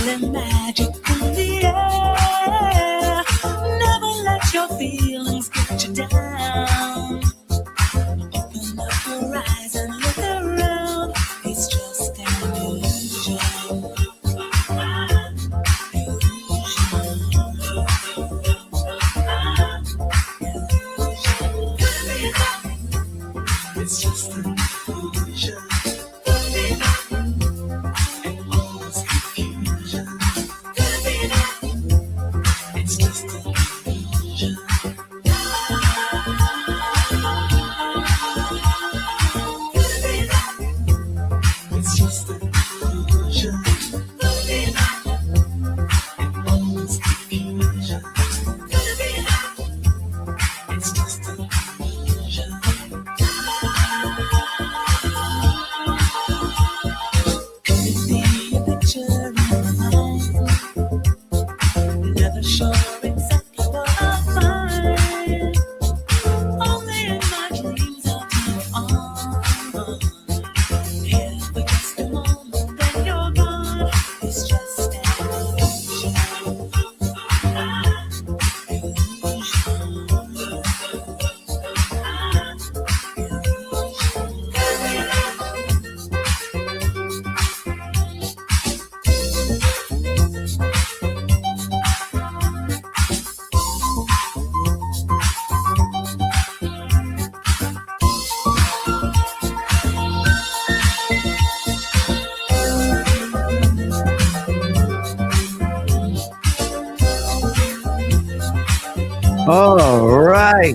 feeling magic in the air. Never let your feelings get you down. Open up your eyes and look around. It's just an illusion. It's just an illusion. And all this confusion. It's just an illusion. It's just an illusion. And all this confusion. It's just an illusion. Could it be a picture in my mind? Never sure exactly what I'll find. Only in my dreams I'll turn on. Here for just a moment, then you're gone. It's just an illusion. All right.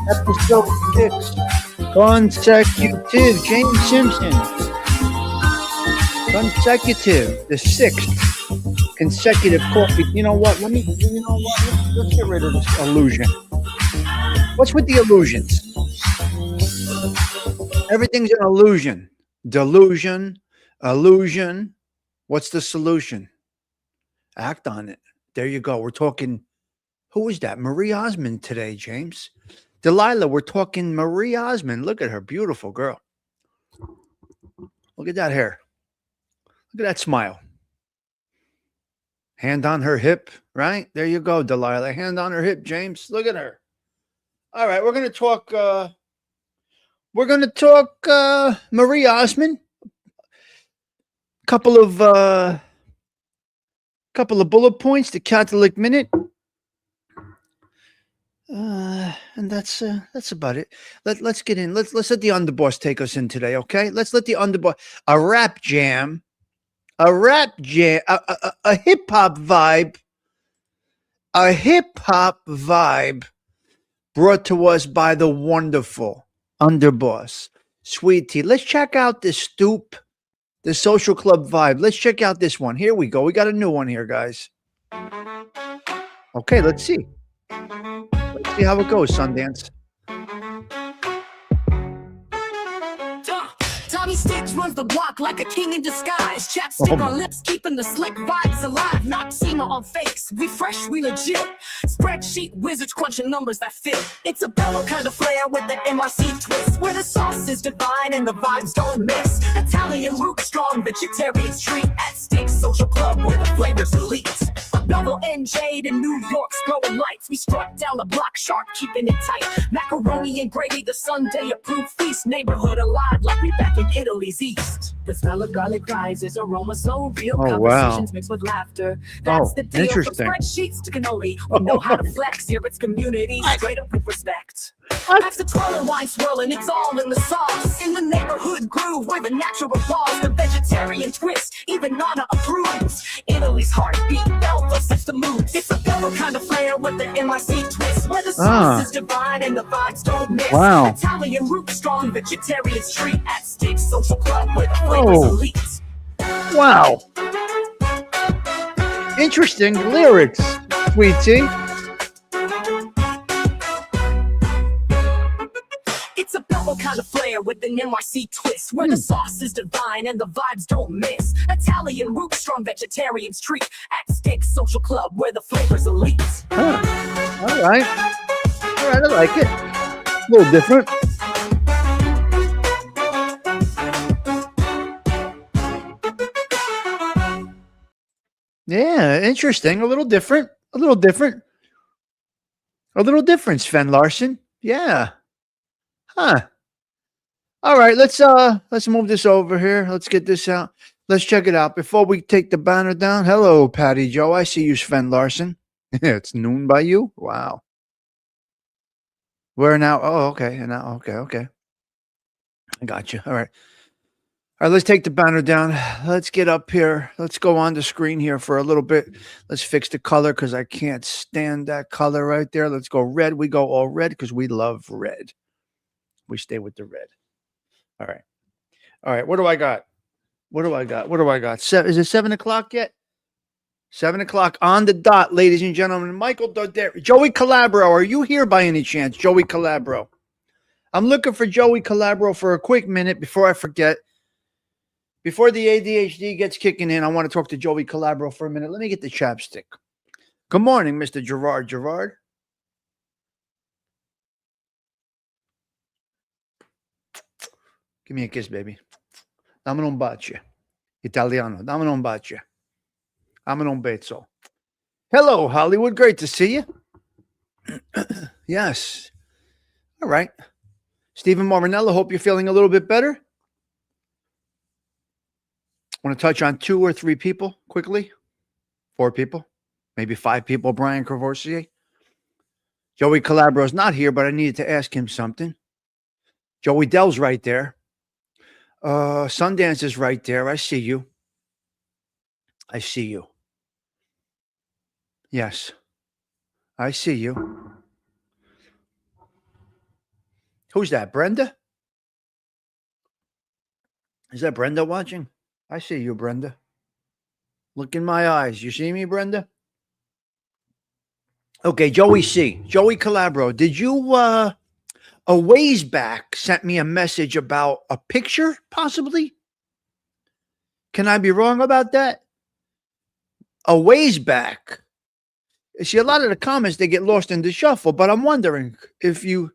Episode 6. Consecutive. James Simpson. Consecutive. The 6th consecutive coffee. You know what? Let's get rid of this illusion. What's with the illusions? Everything's an illusion. Delusion. Illusion. What's the solution? Act on it. There you go. We're talking. Who is that? Marie Osmond today, James. Delilah, we're talking Marie Osmond. Look at her. Beautiful girl. Look at that hair. Look at that smile. Hand on her hip, right? There you go, Delilah. Hand on her hip, James. Look at her. All right, we're going to talk Marie Osmond. Couple of bullet points, the Catholic Minute. And that's about it. Let's get in. Let's let the underboss take us in today, okay? Let's let the underboss a rap jam, a hip hop vibe brought to us by the wonderful underboss, Sweet Tea. Let's check out this stoop, the social club vibe. Let's check out this one. Here we go. We got a new one here, guys. Okay, let's see. Let's see how it goes, Sundance. Tommy Stigs runs the block like a king in disguise. Chapstick on lips, keeping the slick vibes alive. Not SEMA on fakes, we fresh, we legit. Spreadsheet wizards crunching numbers that fit. It's a bellow kind of flair with the NYC twist, where the sauce is divine and the vibes don't miss. Italian root, strong vegetarian street at Stigs Social Club, where the flavors elite. Double NJ'd in New York's growing lights. We struck down the block sharp, keeping it tight. Macaroni and gravy, the Sunday approved feast. Neighborhood alive like we back in Italy's east. The smell of garlic rises, aroma so real. Conversations mixed with laughter. That's the deal. From spreadsheets to cannoli, we know how to flex here. It's community, straight up with respect. That's the twirling, wine swirling, it's all in the sauce. In the neighborhood groove, where the natural laws, the vegetarian twist, even Nana approves. Italy's heartbeat, Belva sets the mood. It's a Belva kind of flair with the NYC twist, where the sauce is divine and the vibes don't miss. Wow. Italian root, strong vegetarian street at Stigs Social Club, where the flavors elite. Wow. Interesting lyrics, Sweet Tea. It's a Belva kind of flair with an NYC twist, where the sauce is divine and the vibes don't miss. Italian root, strong vegetarian street at Stigs Social Club, where the flavors elite. All right, I like it. A little different. Yeah, interesting. A little different. A little different. A little different, Sven Larson. Yeah. Huh. All right, let's move this over here. Let's get this out. Let's check it out. Before we take the banner down. Hello, Patty Joe. I see you, Sven Larson. It's noon by you. Wow. We're now. Oh, okay. And now, okay. I got you. All right. All right, let's take the banner down. Let's get up here. Let's go on the screen here for a little bit. Let's fix the color because I can't stand that color right there. Let's go red. We go all red because we love red. We stay with the red. All right. All right. What do I got? What do I got? What do I got? Is it 7 o'clock yet? 7 o'clock on the dot, ladies and gentlemen. Michael Doderi. Joey Calabro. Are you here by any chance? Joey Calabro. I'm looking for Joey Calabro for a quick minute before I forget. Before the ADHD gets kicking in, I want to talk to Joey Calabro for a minute. Let me get the chapstick. Good morning, Mr. Gerard. Gerard. Give me a kiss, baby. Dammi un bacio. Italiano. Dammi un bacio. Dammi un bezzo. Hello, Hollywood. Great to see you. Yes. All right. Stephen Marinello, hope you're feeling a little bit better. Want to touch on 2 or 3 people quickly? 4 people? Maybe 5 people. Brian Courvoisier. Joey Calabro's not here, but I needed to ask him something. Joey Dell's right there. Sundance is right there. I see you. I see you. Yes. I see you. Who's that? Brenda? Is that Brenda watching? I see you, Brenda. Look in my eyes. You see me, Brenda? Okay, Joey C. Joey Calabro, did you a ways back sent me a message about a picture, possibly? Can I be wrong about that? A ways back. See, a lot of the comments, they get lost in the shuffle, but I'm wondering if you,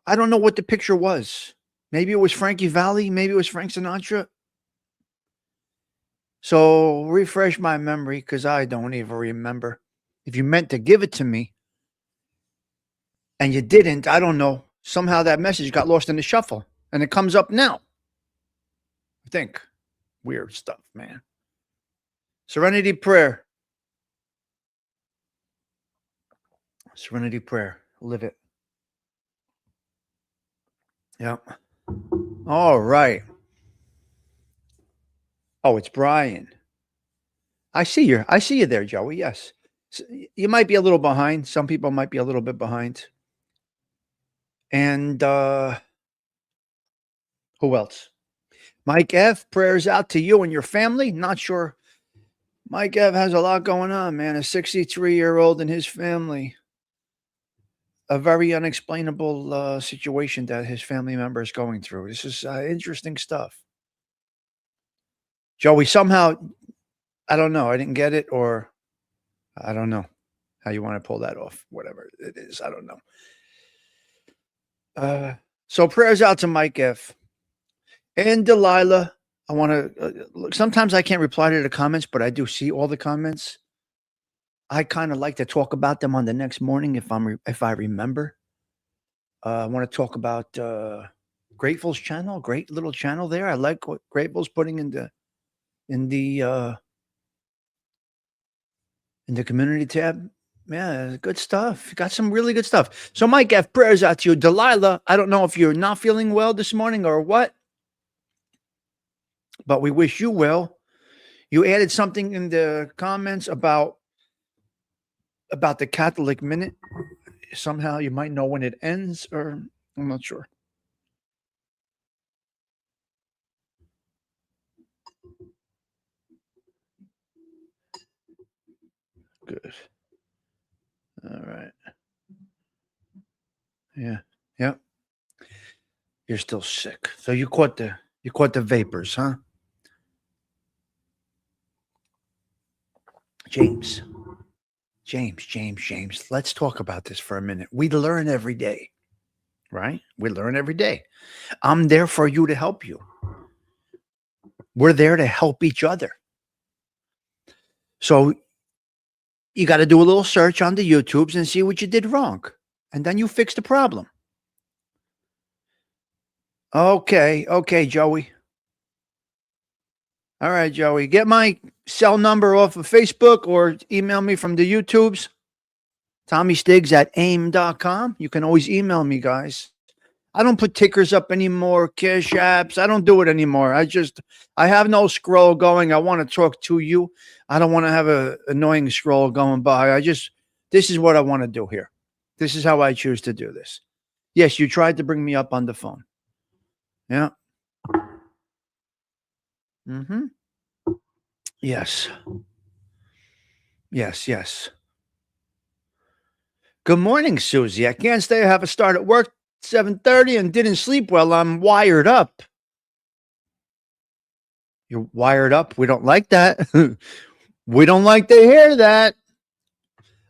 I don't know what the picture was. Maybe it was Frankie Valli. Maybe it was Frank Sinatra. So refresh my memory because I don't even remember. If you meant to give it to me and you didn't, I don't know. Somehow that message got lost in the shuffle and it comes up now. I think. Weird stuff, man. Serenity prayer. Serenity prayer. Live it. Yep. All right. Oh, it's Brian. I see you there, Joey. Yes. So you might be a little behind. Some people might be a little bit behind. And who else? Mike F, prayers out to you and your family. Not sure. Mike F has a lot going on, man. A 63-year-old and his family. A very unexplainable situation that his family member is going through. This is interesting stuff. Joey, somehow, I don't know. I didn't get it, or I don't know how you want to pull that off. Whatever it is, I don't know. So prayers out to Mike F. And Delilah. I want to look. Sometimes I can't reply to the comments, but I do see all the comments. I kind of like to talk about them on the next morning if I remember. I want to talk about Grateful's channel. Great little channel there. I like what Grateful's putting in the community tab. Yeah, good stuff. Got some really good stuff. So Mike F, prayers out to you. Delilah, I don't know if you're not feeling well this morning or what, but we wish you well. You added something in the comments about the Catholic Minute. Somehow you might know when it ends, or I'm not sure. Good. All right. Yeah. Yep. You're still sick. So you caught the vapors, huh? James. Let's talk about this for a minute. We learn every day, right? We learn every day. I'm there for you to help you. We're there to help each other. So you got to do a little search on the YouTubes and see what you did wrong. And then you fix the problem. Okay, Joey. All right, Joey. Get my cell number off of Facebook or email me from the YouTubes. TommyStigs@aim.com. You can always email me, guys. I don't put tickers up anymore, cash apps. I don't do it anymore. I have no scroll going. I want to talk to you. I don't want to have a annoying scroll going by. This is what I want to do here. This is how I choose to do this. Yes, you tried to bring me up on the phone. Yeah. Mm-hmm. Yes. Yes. Good morning, Susie. I can't stay. I have a start at work 7:30 and didn't sleep well. I'm wired up. You're wired up? We don't like that. We don't like to hear that.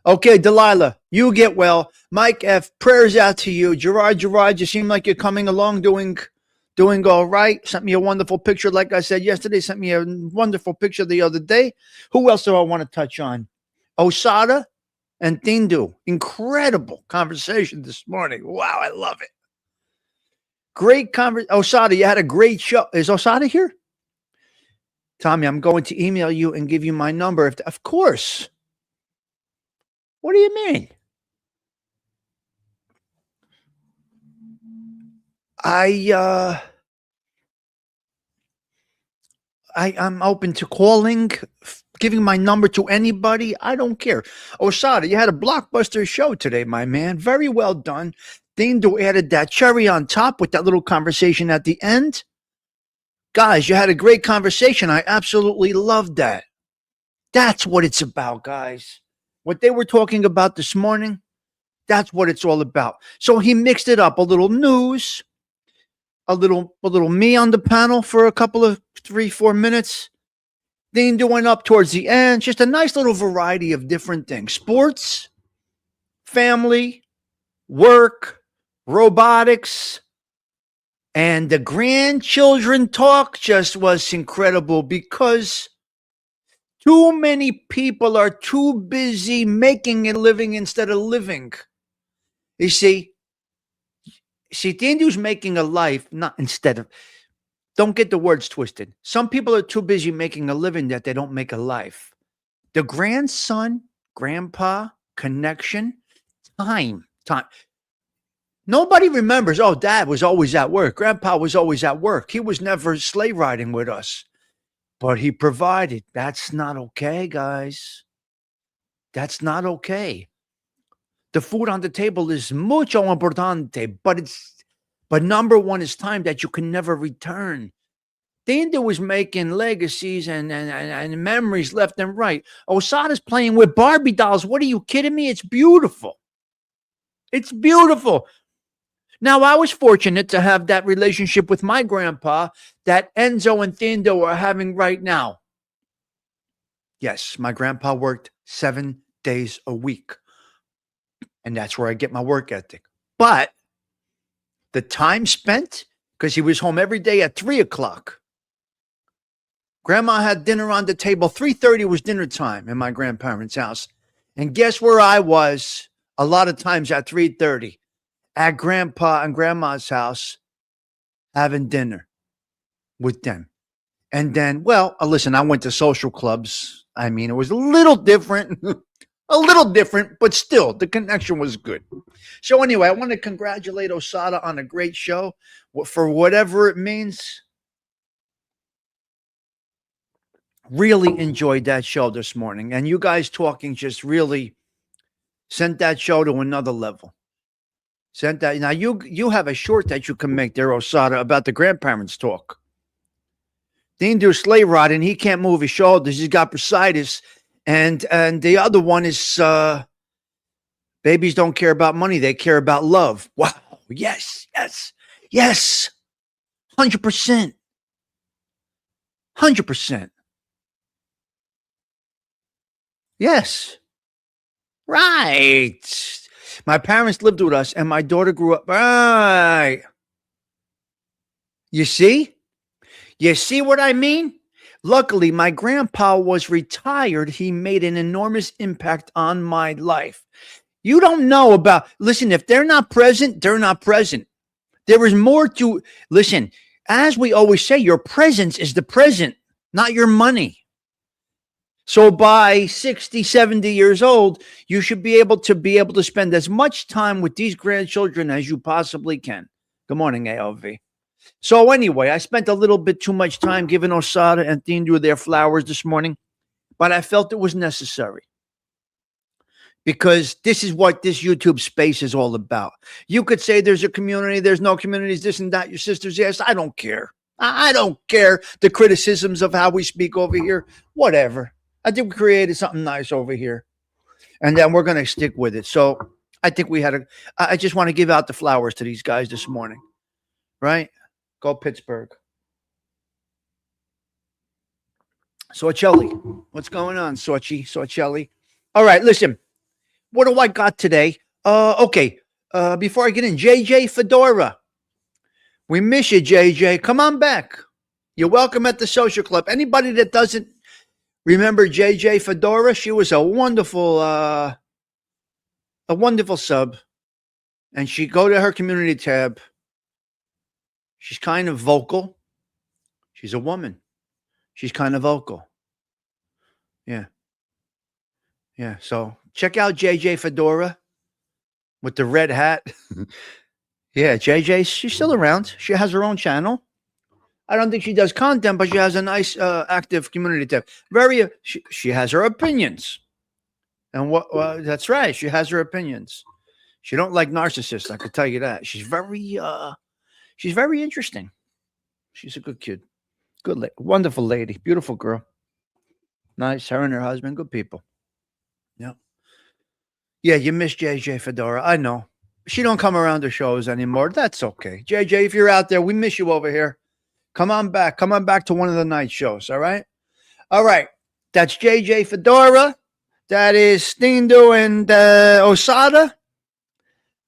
Okay, Delilah, you get well. Mike F., prayers out to you. Gerard, you seem like you're coming along, doing all right. Sent me a wonderful picture, like I said yesterday. Sent me a wonderful picture the other day. Who else do I want to touch on? Osada and Tindu. Incredible conversation this morning. Wow, I love it. Great conversation. Osada, you had a great show. Is Osada here? Tommy, I'm going to email you and give you my number. Of course. What do you mean? I'm open to calling, giving my number to anybody. I don't care. Osada, you had a blockbuster show today, my man. Very well done. Dindo added that cherry on top with that little conversation at the end. Guys, you had a great conversation. I absolutely loved that. That's what it's about, guys. What they were talking about this morning, that's what it's all about. So he mixed it up. A little news, a little me on the panel for a couple of 3-4 minutes. Then doing up towards the end, just a nice little variety of different things. Sports, family, work, robotics, and the grandchildren talk just was incredible because too many people are too busy making a living instead of living. You see, Tindu's making a life, not instead of, don't get the words twisted. Some people are too busy making a living that they don't make a life. The grandson, grandpa, connection, time. Nobody remembers, oh, dad was always at work. Grandpa was always at work. He was never sleigh riding with us. But he provided. That's not okay, guys. That's not okay. The food on the table is mucho importante, but number one is time that you can never return. Dinda was making legacies and memories left and right. Osada's playing with Barbie dolls. What are you kidding me? It's beautiful. It's beautiful. Now, I was fortunate to have that relationship with my grandpa that Enzo and Thindo are having right now. Yes, my grandpa worked 7 days a week. And that's where I get my work ethic. But the time spent, because he was home every day at 3 o'clock. Grandma had dinner on the table. 3:30 was dinner time in my grandparents' house. And guess where I was a lot of times at 3:30? At grandpa and grandma's house having dinner with them. And then, well, listen, I went to social clubs. I mean, it was a little different, but still the connection was good. So anyway, I want to congratulate Osada on a great show for whatever it means. Really enjoyed that show this morning. And you guys talking just really sent that show to another level. Sent that. Now you have a short that you can make there, Osada, about the grandparents talk. Dean do sleigh ride and he can't move his shoulders. He's got bursitis. And the other one is babies don't care about money. They care about love. Wow. Yes. 100%. 100%. Yes. Right. My parents lived with us and my daughter grew up. Right. You see? You see what I mean? Luckily, my grandpa was retired. He made an enormous impact on my life. You don't know about, listen, if they're not present, they're not present. There is more to, listen, as we always say, your presence is the present, not your money. So by 60, 70 years old, you should be able to spend as much time with these grandchildren as you possibly can. Good morning, AOV. So anyway, I spent a little bit too much time giving Osada and Thindu their flowers this morning, but I felt it was necessary because this is what this YouTube space is all about. You could say there's a community, there's no communities, this and that, your sister's yes. I don't care. I don't care the criticisms of how we speak over here. Whatever. I think we created something nice over here, and then we're going to stick with it. So I think I just want to give out the flowers to these guys this morning, right? Go Pittsburgh. Socelli. What's going on, Socelli? All right, listen. What do I got today? Okay. Before I get in, JJ Fedora. We miss you, JJ. Come on back. You're welcome at the social club. Anybody that doesn't remember JJ Fedora, she was a wonderful sub. And she go to her community tab. She's kind of vocal. She's a woman. She's kind of vocal. Yeah. Yeah. So check out JJ Fedora with the red hat. Yeah, JJ, she's still around. She has her own channel. I don't think she does content, but she has a nice active community tab. She has her opinions. And that's right. She has her opinions. She don't like narcissists, I could tell you that. She's very interesting. She's a good kid. Good, wonderful lady. Beautiful girl. Nice. Her and her husband. Good people. Yeah. Yeah, you miss JJ Fedora. I know. She don't come around to shows anymore. That's okay. JJ, if you're out there, we miss you over here. Come on back. Come on back to one of the night shows. All right. All right. That's JJ Fedora. That is Stindu and Osada.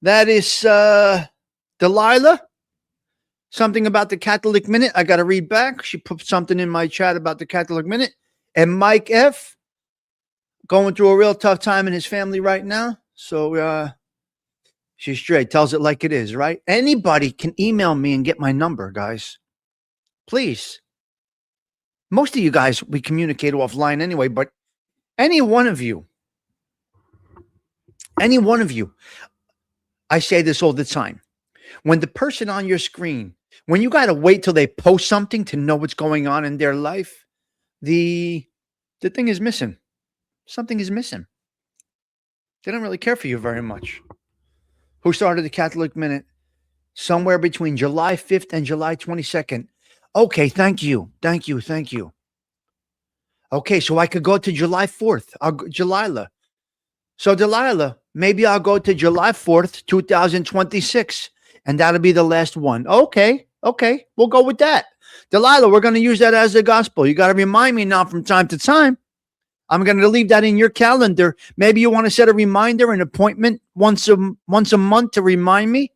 That is Delilah. Something about the Catholic Minute. I got to read back. She put something in my chat about the Catholic Minute. And Mike F. going through a real tough time in his family right now. So she's straight. Tells it like it is, right? Anybody can email me and get my number, guys. Please. Most of you guys, we communicate offline anyway, but any one of you, I say this all the time. When the person on your screen, when you got to wait till they post something to know what's going on in their life, the thing is missing. Something is missing. They don't really care for you very much. Who started the Catholic Minute? Somewhere between July 5th and July 22nd. Okay, thank you. Okay, so I could go to July 4th. Delilah. So Delilah, maybe I'll go to July 4th, 2026, and that'll be the last one. Okay, we'll go with that. Delilah, we're going to use that as the gospel. You got to remind me now from time to time. I'm going to leave that in your calendar. Maybe you want to set a reminder, an appointment once a month to remind me.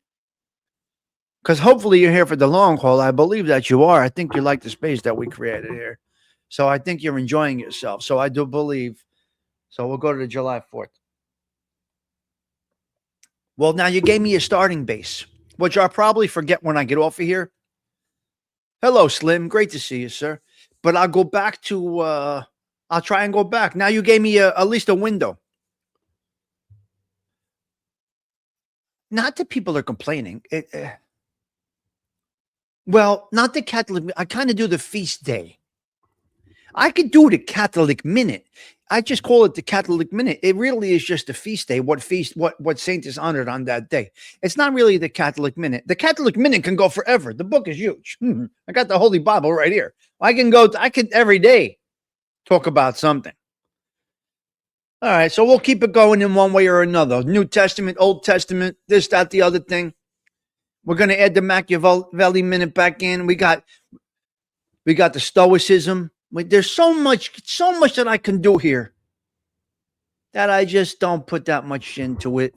Because hopefully you're here for the long haul. I believe that you are. I think you like the space that we created here. So I think you're enjoying yourself. So I do believe. So we'll go to the July 4th. Well, now you gave me a starting base, which I'll probably forget when I get off of here. Hello, Slim. Great to see you, sir. But I'll go back to, I'll try and go back. Now you gave me at least a window. Not that people are complaining. Well, not the Catholic. I kind of do the feast day. I could do the Catholic Minute. I just call it the Catholic Minute. It really is just a feast day. What saint is honored on that day? It's not really the Catholic Minute. The Catholic Minute can go forever. The book is huge. I got the Holy Bible right here. I could every day talk about something. All right, so we'll keep it going in one way or another. New Testament, Old Testament, this, that, the other thing. We're going to add the Machiavelli Minute back in. We got the Stoicism. There's so much that I can do here that I just don't put that much into it.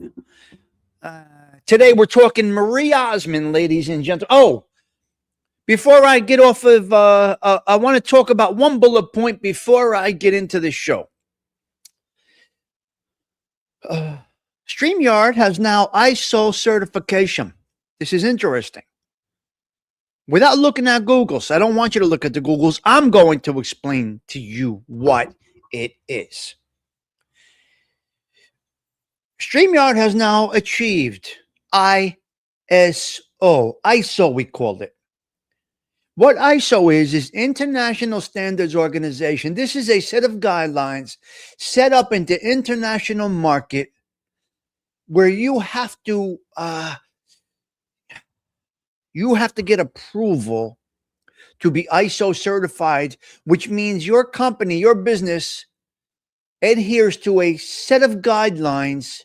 Today we're talking Marie Osmond, ladies and gentlemen. Oh, Before I get off of, I want to talk about one bullet point before I get into the show. StreamYard has now ISO certification. This is interesting. Without looking at Googles, I don't want you to look at the Googles. I'm going to explain to you what it is. StreamYard has now achieved ISO we called it. What ISO is International Standards Organization. This is a set of guidelines set up in the international market where you have to get approval to be ISO certified, which means your company, your business adheres to a set of guidelines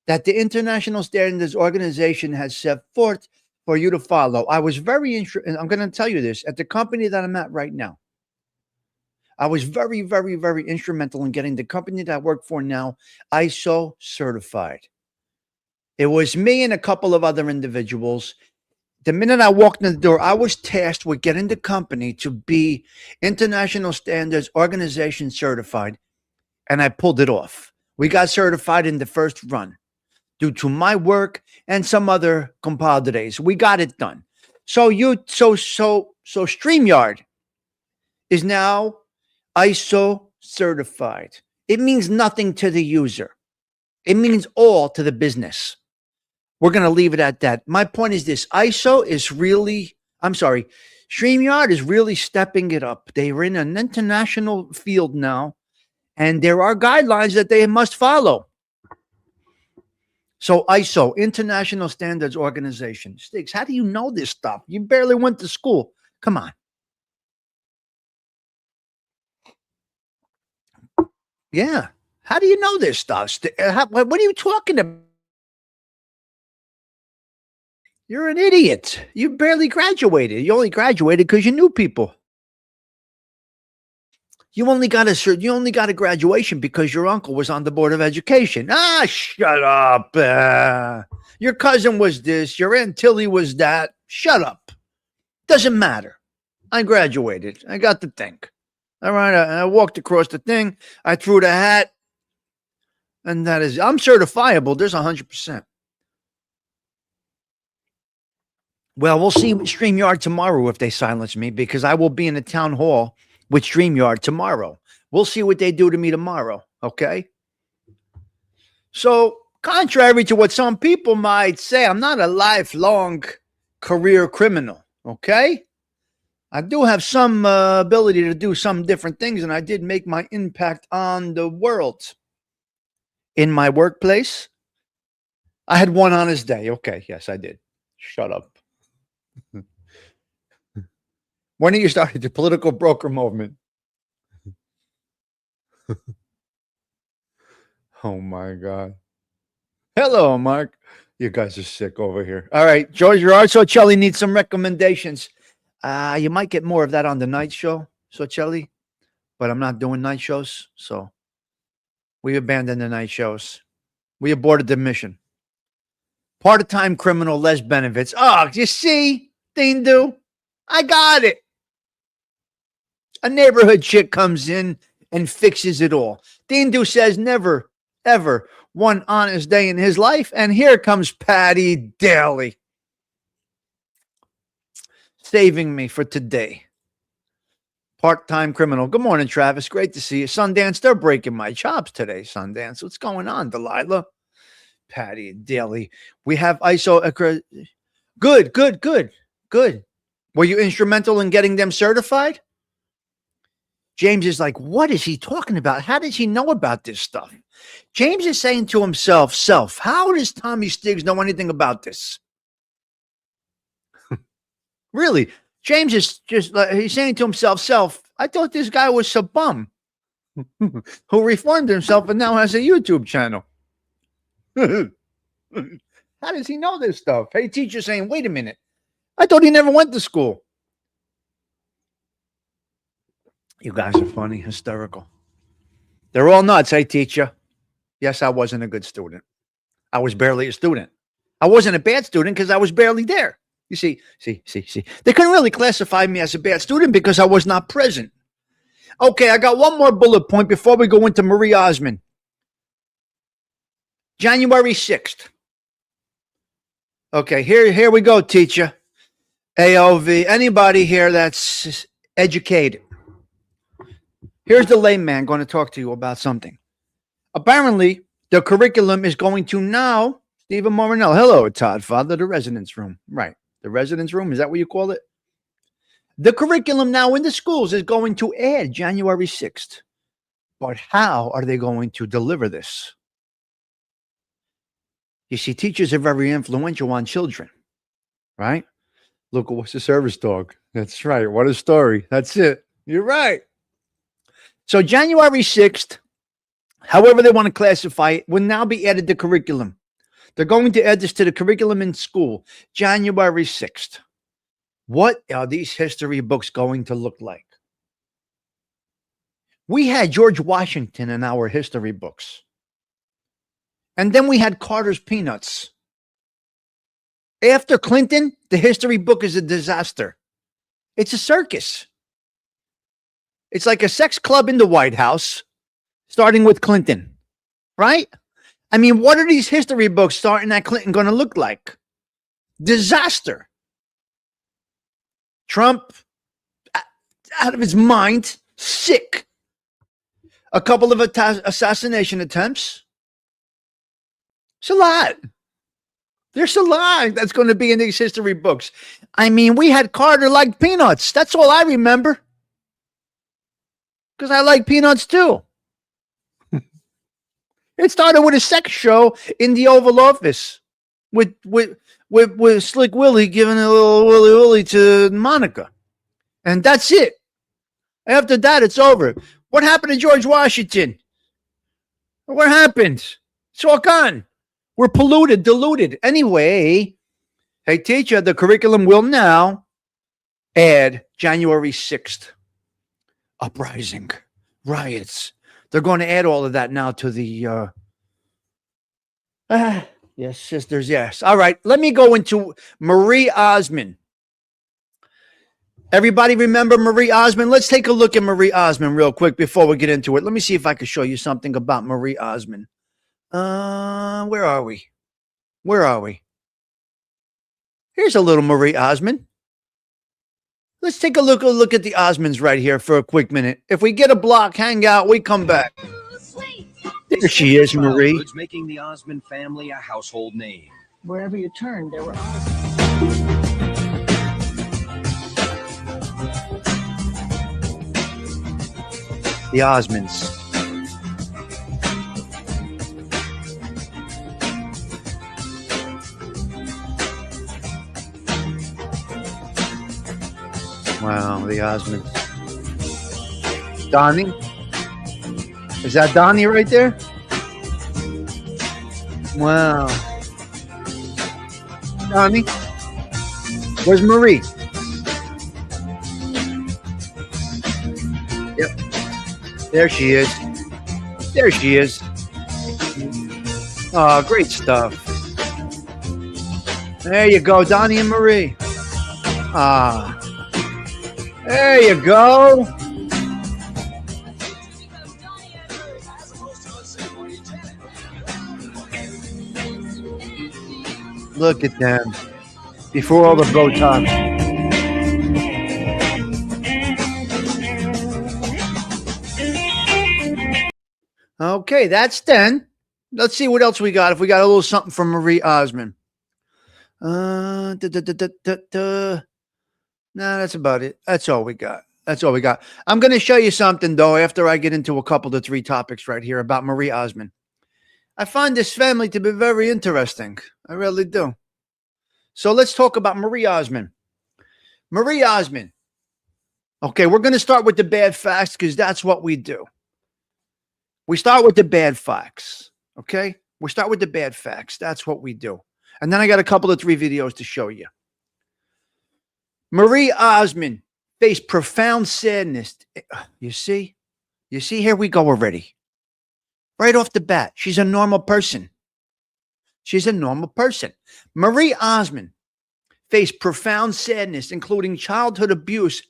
that the International Standards Organization has set forth for you to follow. I was very interested, and I'm going to tell you this, at the company that I'm at right now, I was very, very, very instrumental in getting the company that I work for now ISO certified. It was me and a couple of other individuals. The minute I walked in the door, I was tasked with getting the company to be International Standards Organization certified, and I pulled it off. We got certified in the first run. Due to my work and some other compadres, we got it done. So StreamYard is now ISO certified. It means nothing to the user. It means all to the business. We're going to leave it at that. My point is this: StreamYard is really stepping it up. They're in an international field now, and there are guidelines that they must follow. So ISO, International Standards Organization. Stigs, how do you know this stuff? You barely went to school. Come on. Yeah. How do you know this stuff? What are you talking about? You're an idiot. You barely graduated. You only graduated because you knew people. You only got a graduation because your uncle was on the Board of Education. Ah, shut up. Your cousin was this. Your Aunt Tilly was that. Shut up. Doesn't matter. I graduated. I got the thing. All right. I walked across the thing. I threw the hat. And that is, I'm certifiable. There's 100%. Well, we'll see StreamYard tomorrow if they silence me, because I will be in a town hall with StreamYard tomorrow. We'll see what they do to me tomorrow, okay? So, contrary to what some people might say, I'm not a lifelong career criminal, okay? I do have some ability to do some different things, and I did make my impact on the world. In my workplace, I had one honest day. Okay, yes, I did. Shut up. When you started the political broker movement? Oh my God. Hello, Mark. You guys are sick over here. All right, George Gerard Socelli needs some recommendations. You might get more of that on the night show, Socelli, but I'm not doing night shows, so we abandoned the night shows. We aborted the mission. Part-time criminal, less benefits. Oh, you see, Dindu? I got it. A neighborhood chick comes in and fixes it all. Dindu says never, ever one honest day in his life, and here comes Patty Daly, saving me for today. Part-time criminal. Good morning, Travis. Great to see you. Sundance, they're breaking my chops today, Sundance. What's going on, Delilah? Patty Daly. We have ISO. Good. Were you instrumental in getting them certified? James is like, what is he talking about? How does he know about this stuff? James is saying to himself, how does Tommy Stigs know anything about this? Really? James is just, he's saying to himself, I thought this guy was a bum who reformed himself and now has a YouTube channel. How does he know this stuff? Hey, teacher saying, wait a minute. I thought he never went to school. You guys are funny, hysterical. They're all nuts. Hey, teacher. Yes, I wasn't a good student. I was barely a student. I wasn't a bad student because I was barely there. You see. They couldn't really classify me as a bad student because I was not present. Okay, I got one more bullet point before we go into Marie Osmond. January 6th. Okay, here we go, teacher. AOV. Anybody here that's educated? Here's the layman going to talk to you about something. Apparently, the curriculum is going to now, Stephen Morinell. Hello, Todd, Father, the residence room. Right. The residence room, is that what you call it? The curriculum now in the schools is going to add January 6th. But how are they going to deliver this? You see, teachers are very influential on children, right? Look, what's the service dog? That's right. What a story. That's it. You're right. So January 6th, however they want to classify it, will now be added to curriculum. They're going to add this to the curriculum in school, January 6th. What are these history books going to look like? We had George Washington in our history books. And then we had Carter's Peanuts. After Clinton, the history book is a disaster. It's a circus. It's like a sex club in the White House, starting with Clinton, right? I mean, what are these history books starting at Clinton going to look like? Disaster. Trump, out of his mind, sick. A couple of assassination attempts. It's a lot. There's a lot that's going to be in these history books. I mean, we had Carter like peanuts. That's all I remember. Because I like peanuts too. It started with a sex show in the Oval Office with Slick Willie giving a little willy to Monica. And that's it. After that, it's over. What happened to George Washington? What happened? It's all gone. We're polluted, diluted. Anyway, hey, teacher, the curriculum will now add January 6th. Uprising, riots. They're going to add all of that now to the yes, sisters, yes. All right, let me go into Marie Osmond. Everybody remember Marie Osmond? Let's take a look at Marie Osmond real quick before we get into it. Let me see if I can show you something about Marie Osmond. Where are we? Here's a little Marie Osmond. Let's take a look at the Osmonds right here for a quick minute. If we get a block hangout, we come back. There she is, Marie. Making the Osmond family a household name. Wherever you turned, there were Osmonds. The Osmonds. Wow, the Osmonds. Donnie? Is that Donnie right there? Wow. Donnie? Where's Marie? Yep. There she is. There she is. Oh, great stuff. There you go, Donnie and Marie. Ah. There you go. Look at them. Before all the Botox. Okay, that's 10. Let's see what else we got. If we got a little something from Marie Osmond. No, that's about it. That's all we got. I'm going to show you something, though, after I get into a couple of 3 topics right here about Marie Osmond. I find this family to be very interesting. I really do. So let's talk about Marie Osmond. Marie Osmond. Okay, we're going to start with the bad facts because that's what we do. We start with the bad facts. Okay? We start with the bad facts. That's what we do. And then I got a couple of 3 videos to show you. Marie Osmond faced profound sadness. You see? Here we go already. Right off the bat, she's a normal person. Marie Osmond faced profound sadness, including childhood abuse,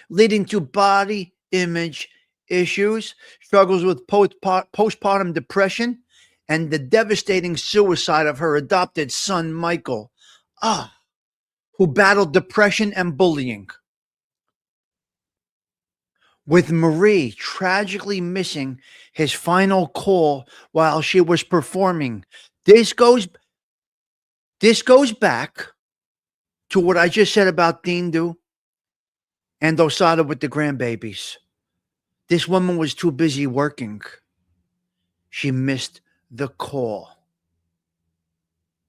leading to body image issues, struggles with postpartum depression, and the devastating suicide of her adopted son, Michael, who battled depression and bullying. With Marie tragically missing his final call while she was performing. This goes back to what I just said about Dindu and Osada with the grandbabies. This woman was too busy working. She missed the call.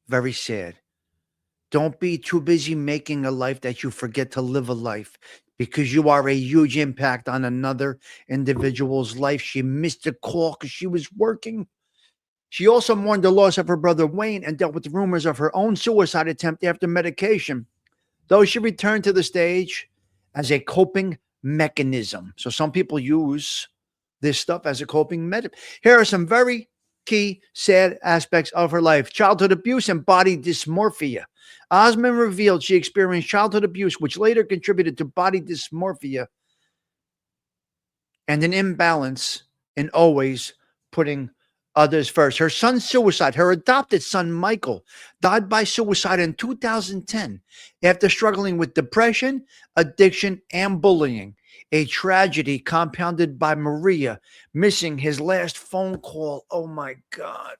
Very sad. Don't be too busy making a life that you forget to live a life, because you are a huge impact on another individual's life. She missed a call because she was working. She also mourned the loss of her brother Wayne and dealt with rumors of her own suicide attempt after medication, though she returned to the stage as a coping mechanism. So some people use this stuff as a coping mechanism. Here are some very key sad aspects of her life: childhood abuse and body dysmorphia. Osmond revealed she experienced childhood abuse, which later contributed to body dysmorphia and an imbalance in always putting others first. Her son's suicide, her adopted son, Michael, died by suicide in 2010 after struggling with depression, addiction, and bullying. A tragedy compounded by Maria missing his last phone call. Oh my God.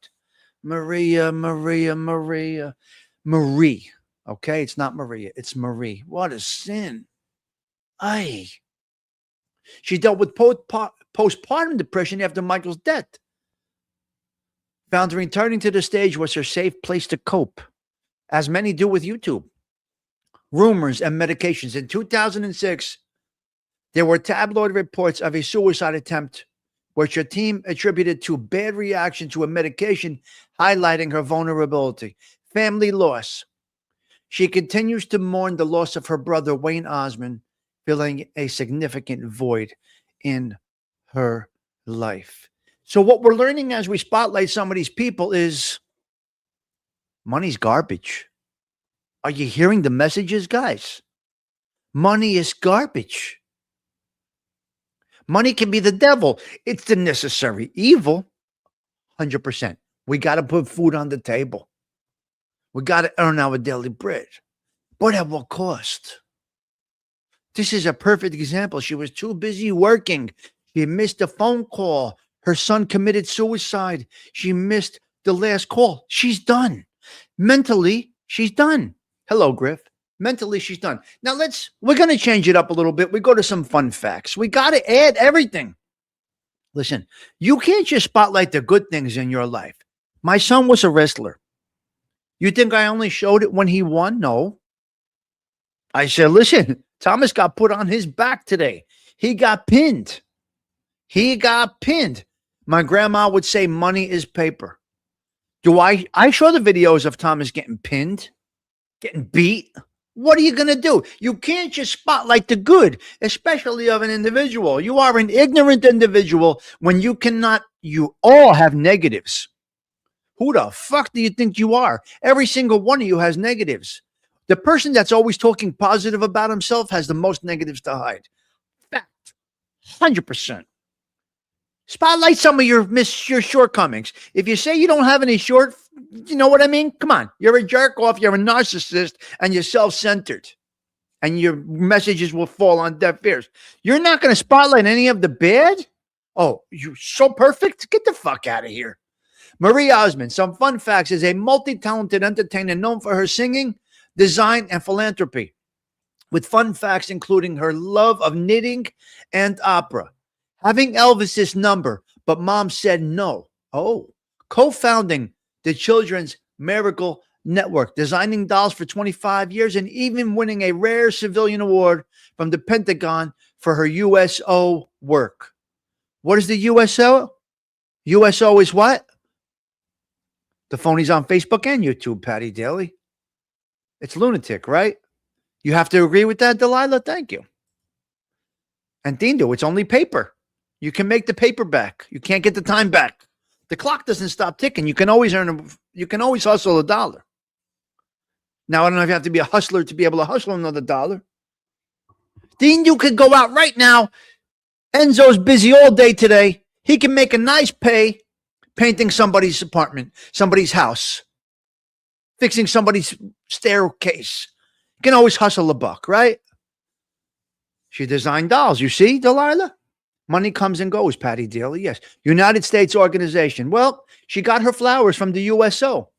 Marie. Okay, it's not Maria, it's Marie. What a sin. Aye. She dealt with postpartum depression after Michael's death. Found returning to the stage was her safe place to cope, as many do with YouTube. Rumors and medications. In 2006, there were tabloid reports of a suicide attempt, which her team attributed to bad reaction to a medication, highlighting her vulnerability. Family loss. She continues to mourn the loss of her brother, Wayne Osmond, filling a significant void in her life. So what we're learning as we spotlight some of these people is money's garbage. Are you hearing the messages, guys? Money is garbage. Money can be the devil. It's the necessary evil. 100%. We got to put food on the table. We got to earn our daily bread. But at what cost? This is a perfect example. She was too busy working. She missed a phone call. Her son committed suicide. She missed the last call. She's done. Mentally, she's done. Hello, Griff. Mentally, she's done. Now we're going to change it up a little bit. We go to some fun facts. We got to add everything. Listen, you can't just spotlight the good things in your life. My son was a wrestler. You think I only showed it when he won? No. I said, listen, Thomas got put on his back today. He got pinned. My grandma would say money is paper. Do I show the videos of Thomas getting pinned, getting beat? What are you going to do? You can't just spotlight the good, especially of an individual. You are an ignorant individual when you all have negatives. Who the fuck do you think you are? Every single one of you has negatives. The person that's always talking positive about himself has the most negatives to hide. Fact. 100%. Spotlight some of your shortcomings. If you say you don't have any you know what I mean? Come on. You're a jerk off. You're a narcissist and you're self-centered. And your messages will fall on deaf ears. You're not going to spotlight any of the bad? Oh, you're so perfect? Get the fuck out of here. Marie Osmond, some fun facts, is a multi-talented entertainer known for her singing, design, and philanthropy, with fun facts including her love of knitting and opera. Having Elvis's number, but mom said no. Oh, co-founding the Children's Miracle Network, designing dolls for 25 years, and even winning a rare civilian award from the Pentagon for her USO work. What is the USO? USO is what? The phony's on Facebook and YouTube, Patty Daly. It's lunatic, right? You have to agree with that, Delilah? Thank you. And Dindo, it's only paper. You can make the paper back. You can't get the time back. The clock doesn't stop ticking. You can always hustle $1. Now, I don't know if you have to be a hustler to be able to hustle another dollar. Dean, you could go out right now. Enzo's busy all day today. He can make a nice pay painting somebody's apartment, somebody's house, fixing somebody's staircase. You can always hustle a buck, right? She designed dolls. You see, Delilah? Money comes and goes, Patty Daly. Yes. United States organization. Well, she got her flowers from the USO.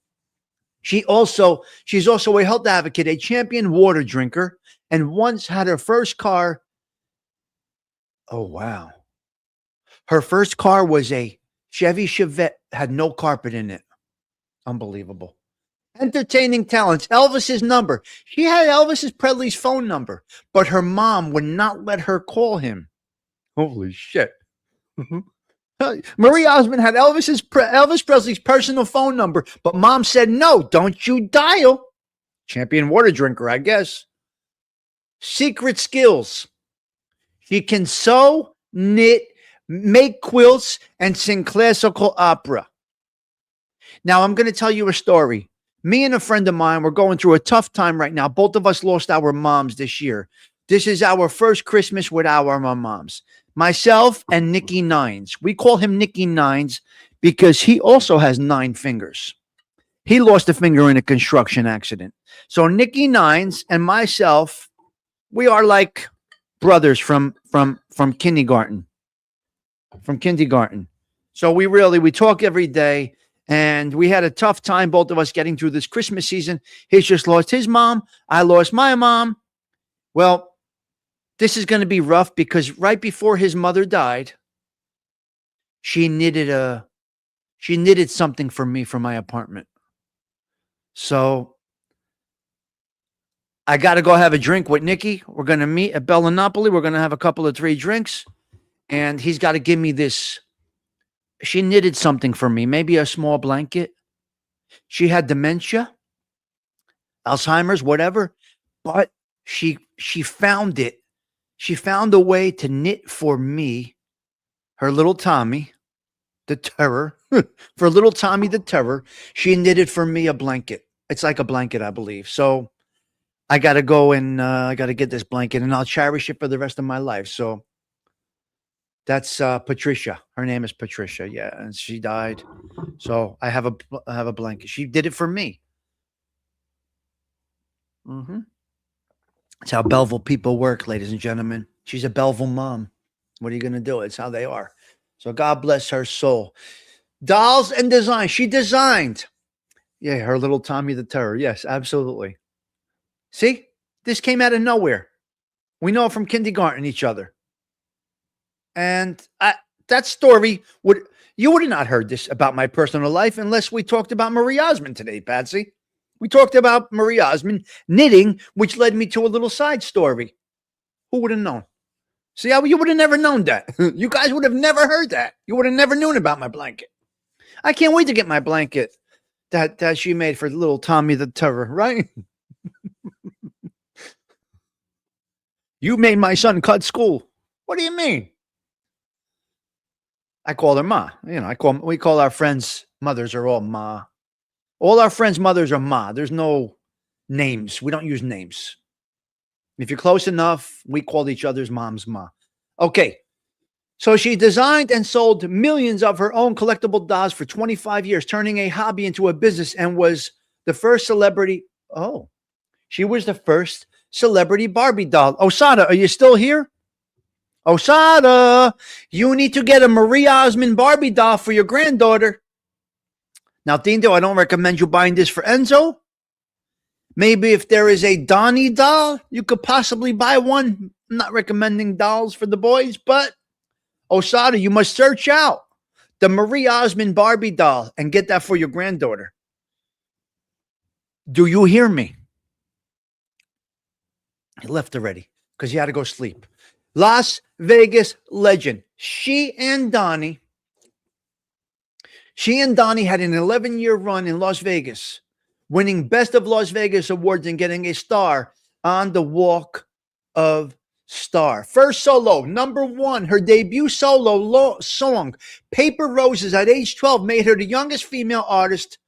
She's also a health advocate, a champion water drinker, and once had her first car. Oh, wow. Her first car was a Chevy Chevette, had no carpet in it. Unbelievable. Entertaining talents. Elvis's number. She had Elvis Presley's phone number, but her mom would not let her call him. Holy shit. Marie Osmond had Elvis Presley's personal phone number, but mom said, no, don't you dial. Champion water drinker, I guess. Secret skills. She can sew, knit, make quilts, and sing classical opera. Now, I'm going to tell you a story. Me and a friend of mine, we're going through a tough time right now. Both of us lost our moms this year. This is our first Christmas without our moms. Myself and Nicky Nines. We call him Nicky Nines because he also has 9 fingers. He lost a finger in a construction accident. So Nicky Nines and myself, we are like brothers from kindergarten. From kindergarten. So we talk every day. And we had a tough time, both of us, getting through this Christmas season. He's just lost his mom. I lost my mom. Well, this is going to be rough because right before his mother died, she knitted something for me for my apartment. So I got to go have a drink with Nikki. We're going to meet at Bellinopoly. We're going to have a couple of 3 drinks. And he's got to give me this. She knitted something for me, maybe a small blanket. She had dementia, Alzheimer's, whatever, but she found it. She found a way to knit for me, her little Tommy, the terror. For little Tommy, the terror, she knitted for me a blanket. It's like a blanket, I believe. So I got to go and I got to get this blanket, and I'll cherish it for the rest of my life. So that's Patricia. Her name is Patricia. Yeah, and she died. So I have a blanket. She did it for me. That's how Belleville people work, ladies and gentlemen. She's a Belleville mom. What are you going to do? It's how they are. So God bless her soul. Dolls and design. She designed. Yeah, her little Tommy the Terror. Yes, absolutely. See? This came out of nowhere. We know from kindergarten each other. And that story you would have not heard this about my personal life unless we talked about Marie Osmond today, Patsy. We talked about Marie Osmond knitting, which led me to a little side story. Who would have known? See how you would have never known that. You guys would have never heard that. You would have never known about my blanket. I can't wait to get my blanket that she made for little Tommy the Terror, right? You made my son cut school. What do you mean? I call her Ma. We call our friends' mothers are all Ma. All our friends' mothers are Ma. There's no names. We don't use names. If you're close enough, we call each other's moms Ma. Okay. So she designed and sold millions of her own collectible dolls for 25 years, turning a hobby into a business, and was the first celebrity. Oh, she was the first celebrity Barbie doll. Osada, are you still here? Osada, you need to get a Marie Osmond Barbie doll for your granddaughter. Now, Dindo, I don't recommend you buying this for Enzo. Maybe if there is a Donnie doll, you could possibly buy one. I'm not recommending dolls for the boys, but Osada, you must search out the Marie Osmond Barbie doll and get that for your granddaughter. Do you hear me? He left already because he had to go sleep. Las Vegas legend. She and Donnie had an 11-year run in Las Vegas, winning Best of Las Vegas awards and getting a star on the Walk of Star. First solo, number 1, her debut solo song, Paper Roses, at age 12, made her the youngest female artist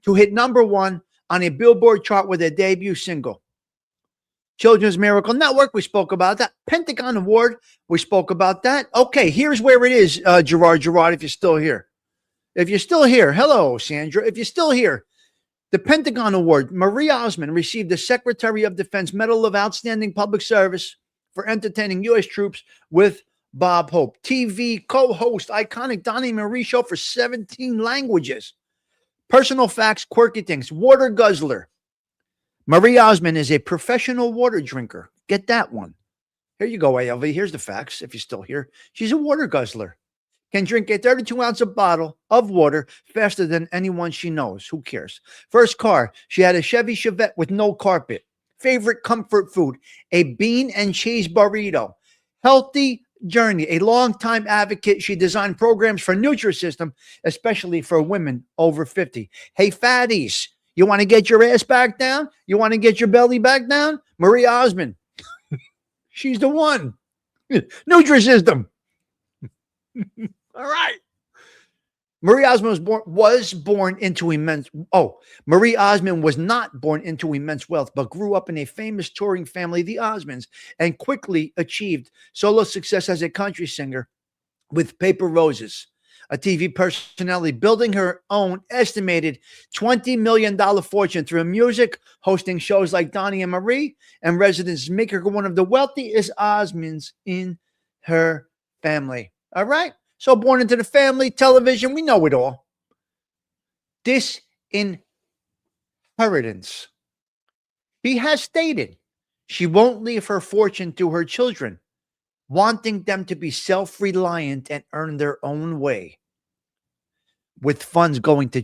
to hit number 1 on a Billboard chart with their debut single. Children's Miracle Network, we spoke about that. Pentagon Award, we spoke about that. Okay, here's where it is, Gerard, if you're still here. If you're still here, hello, Sandra. If you're still here, the Pentagon Award, Marie Osmond received the Secretary of Defense Medal of Outstanding Public Service for entertaining U.S. troops with Bob Hope. TV co-host, iconic Donnie Marie show for 17 languages. Personal facts, quirky things. Water guzzler. Marie Osmond is a professional water drinker. Get that one. Here you go, ALV. Here's the facts, if you're still here. She's a water guzzler. Can drink a 32-ounce bottle of water faster than anyone she knows. Who cares? First car, she had a Chevy Chevette with no carpet. Favorite comfort food, a bean and cheese burrito. Healthy journey, a longtime advocate. She designed programs for Nutrisystem, especially for women over 50. Hey, fatties, you want to get your ass back down? You want to get your belly back down? Marie Osmond. She's the one. Nutrisystem. All right. Marie Osmond was born into immense. Oh, Marie Osmond was not born into immense wealth, but grew up in a famous touring family, the Osmonds, and quickly achieved solo success as a country singer with Paper Roses, a TV personality, building her own estimated $20 million fortune through music, hosting shows like Donnie and Marie, and residents make her one of the wealthiest Osmonds in her family. All right. So born into the family, television, we know it all. Disinheritance. She has stated she won't leave her fortune to her children, wanting them to be self-reliant and earn their own way. With funds going to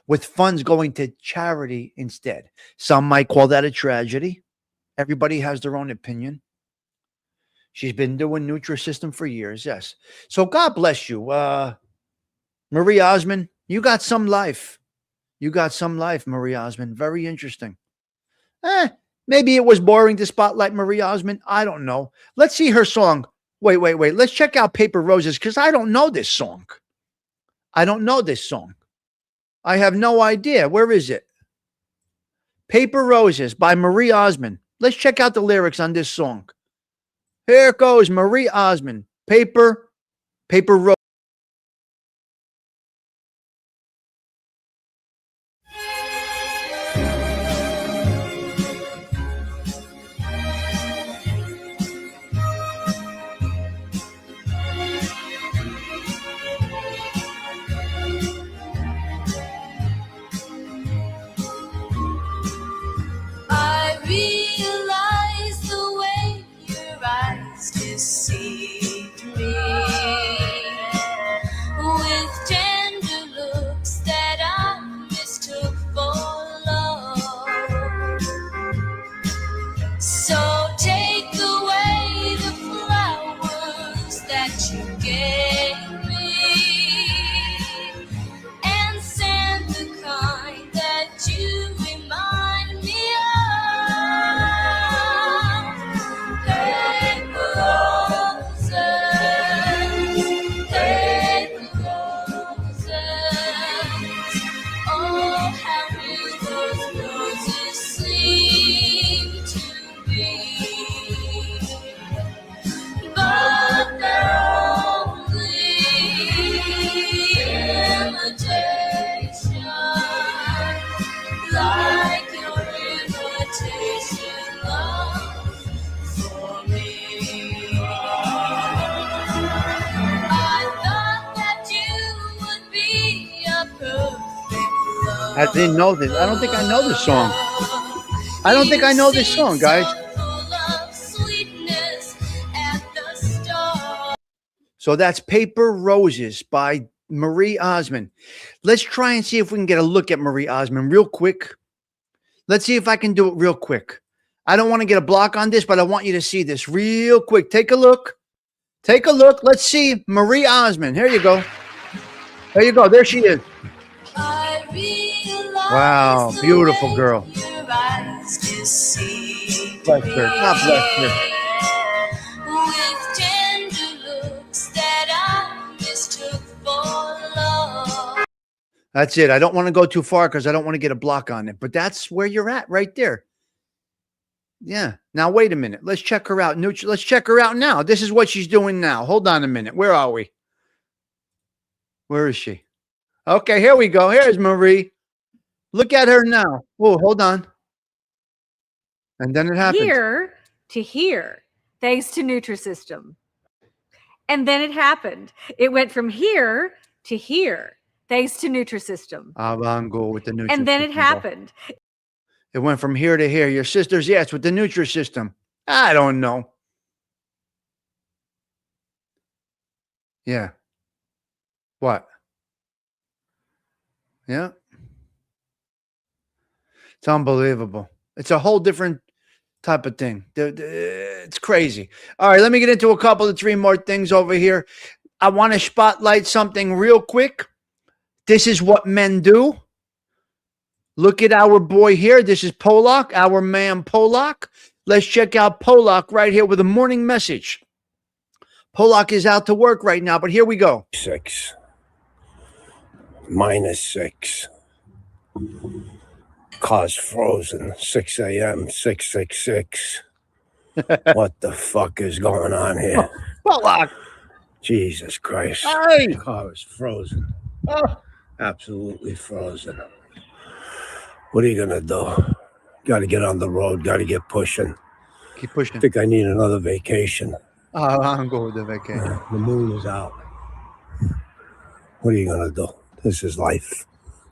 with funds going to charity instead. Some might call that a tragedy. Everybody has their own opinion. She's been doing Nutrisystem for years, yes. So God bless you. Marie Osmond, you got some life. You got some life, Marie Osmond. Very interesting. Maybe it was boring to spotlight Marie Osmond. I don't know. Let's see her song. Wait. Let's check out Paper Roses because I don't know this song. I have no idea. Where is it? Paper Roses by Marie Osmond. Let's check out the lyrics on this song. Here goes Marie Osmond. Paper Rose. I realize the way your eyes deceive me with tender looks that I mistook for love. So take away the flowers that you gave me and send the kind that you remind me of. Paper roses, oh, how real those roses seem to be, but they're only imitation, like your imitation love for me. I thought that you would be a perfect love. I didn't know this. I don't think I know this song. I don't think I know this song, guys. So that's Paper Roses by Marie Osmond. Let's try and see if we can get a look at Marie Osmond real quick. Let's see if I can do it real quick. I don't want to get a block on this, but I want you to see this real quick. Take a look. Take a look. Let's see Marie Osmond. Here you go. There you go. There she is. Wow. Beautiful girl. Bless her. God bless her. With tender looks that I mistook for love. That's it. I don't want to go too far because I don't want to get a block on it. But that's where you're at right there. Yeah. Now, wait a minute. Let's check her out. Let's check her out now. This is what she's doing now. Hold on a minute. Where are we? Where is she? Okay, here we go. Here's Marie. Look at her now. Oh, hold on. And then it happened. Here to here, thanks to Nutrisystem. And then it happened. It went from here to here, thanks to Nutrisystem. I'll go with the Nutrisystem. And then it happened. It went from here to here. Your sister's yes with the Nutrisystem. I don't know. Yeah. What? Yeah. It's unbelievable. It's a whole different type of thing. It's crazy. All right, let me get into a couple of 3 more things over here. I want to spotlight something real quick. This is what men do. Look at our boy here. This is Polak, our man Polak. Let's check out Polak right here with a morning message. Polak is out to work right now, but here we go. 6 -6. Car's frozen. 6 a.m. 666. What the fuck is going on here? Polak. Jesus Christ. Hey. The car is frozen. Oh. Absolutely frozen. What are you gonna do? Got to get on the road. Got to get pushing. Keep pushing. I think I need another vacation. I'll go with the vacation. The moon is out. What are you gonna do? This is life.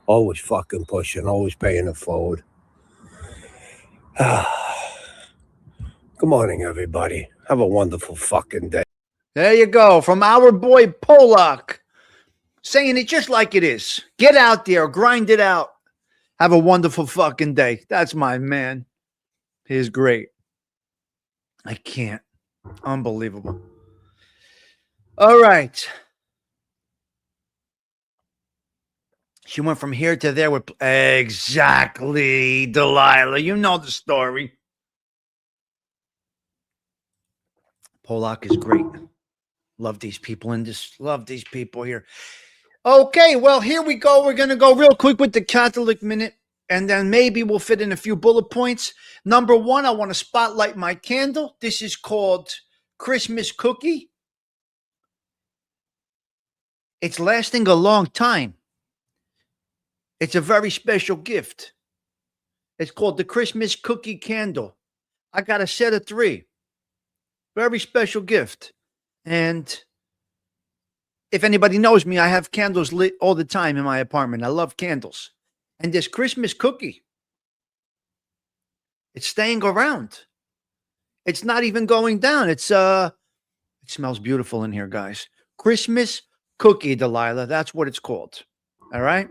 Always fucking pushing. Always paying it forward. Good morning, everybody. Have a wonderful fucking day. There you go. From our boy Polak. Saying it just like it is. Get out there. Grind it out. Have a wonderful fucking day. That's my man. He's great. I can't. Unbelievable. All right. She went from here to there with exactly, Delilah. You know the story. Polak is great. Love these people in this. Love these people here. Okay, well, here we go. We're going to go real quick with the Catholic Minute, and then maybe we'll fit in a few bullet points. Number 1, I want to spotlight my candle. This is called Christmas Cookie. It's lasting a long time. It's a very special gift. It's called the Christmas Cookie Candle. I got a set of 3. Very special gift. And if anybody knows me, I have candles lit all the time in my apartment. I love candles. And this Christmas cookie, it's staying around. It's not even going down. It smells beautiful in here, guys. Christmas Cookie, Delilah. That's what it's called. All right?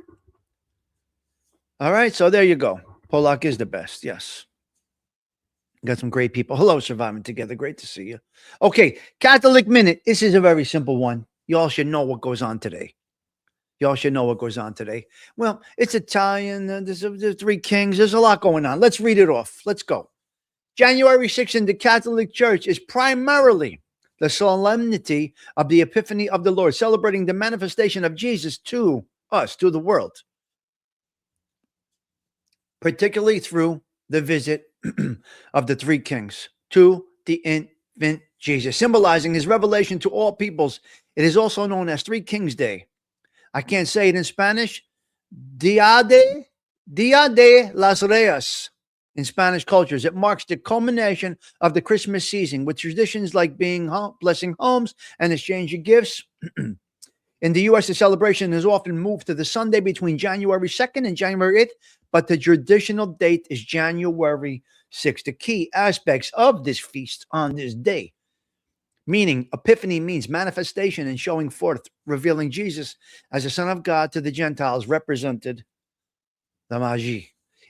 All right, so there you go. Polak is the best, yes. Got some great people. Hello, Surviving Together. Great to see you. Okay, Catholic Minute. This is a very simple one. Y'all should know what goes on today. Y'all should know what goes on today. Well, it's Italian. There's 3 kings. There's a lot going on. Let's read it off. Let's go. January 6th in the Catholic Church is primarily the solemnity of the Epiphany of the Lord, celebrating the manifestation of Jesus to us, to the world, particularly through the visit of the 3 kings to the infant Jesus, symbolizing his revelation to all peoples. It is also known as 3 Kings Day. I can't say it in Spanish. Dia de las Reyes. In Spanish cultures, it marks the culmination of the Christmas season with traditions like blessing homes and exchanging gifts. In the U.S., the celebration is often moved to the Sunday between January 2nd and January 8th, but the traditional date is January 6th. The key aspects of this feast on this day, meaning Epiphany means manifestation and showing forth, revealing Jesus as the Son of God to the Gentiles, represented the Magi.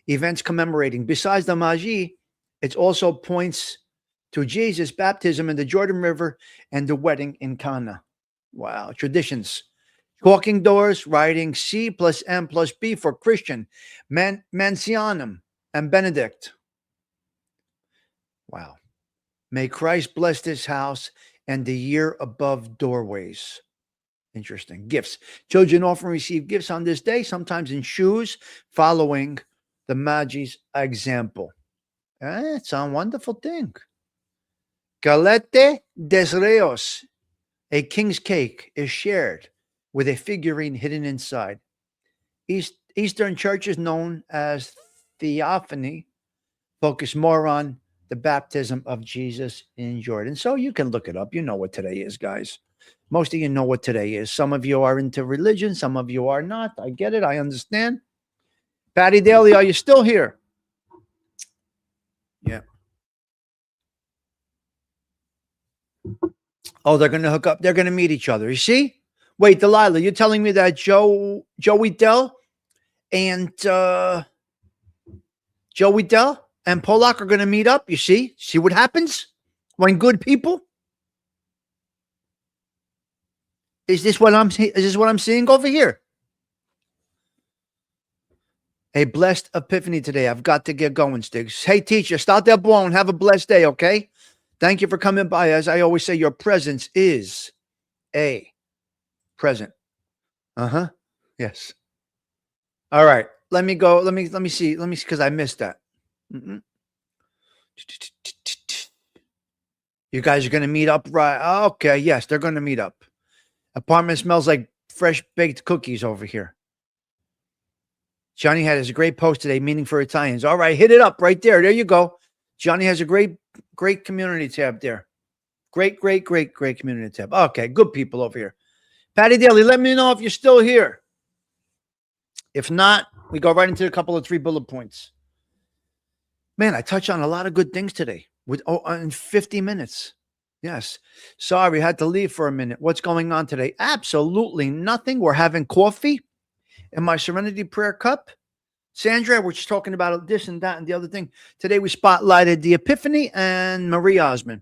Events commemorating. Besides the Magi, it also points to Jesus' baptism in the Jordan River and the wedding in Cana. Wow. Traditions. Walking doors, writing C plus M plus B for Christian, Mansionem, and Benedict. Wow. May Christ bless this house and the year above doorways. Interesting. Gifts. Children often receive gifts on this day, sometimes in shoes, following the Magi's example. It's a wonderful thing. Galette des Reos, a king's cake, is shared with a figurine hidden inside. Eastern churches known as Theophany focus more on the baptism of Jesus in Jordan. So you can look it up. You know what today is, guys. Most of you know what today is. Some of you are into religion. Some of you are not. I get it. I understand. Patty Daly, are you still here? Yeah. Oh, they're going to hook up. They're going to meet each other. You see? Wait, Delilah, you're telling me that Joey Dell and Joey Dell and Polak are going to meet up? You see? See what happens when good people? Is this what I'm seeing over here? A blessed epiphany today. I've got to get going, Stigs. Hey, teacher, start that blowing. Have a blessed day, okay? Thank you for coming by. As I always say, your presence is a present. Uh-huh. Yes. All right. Let me go. Let me see, because I missed that. You guys are going to meet up, right? Okay. Yes, they're going to meet up. Apartment smells like fresh baked cookies over here. Johnny had his great post today, meaning for Italians. All right, hit it up right there. There you go. Johnny has a great community tab there. Great community tab. Okay, good people over here. Patty Daly, let me know if you're still here. If not, we go right into a couple of 3 bullet points. Man, I touched on a lot of good things today in 50 minutes. Yes. Sorry, had to leave for a minute. What's going on today? Absolutely nothing. We're having coffee in my Serenity Prayer cup. Sandra, we're just talking about this and that and the other thing. Today we spotlighted the Epiphany and Marie Osmond.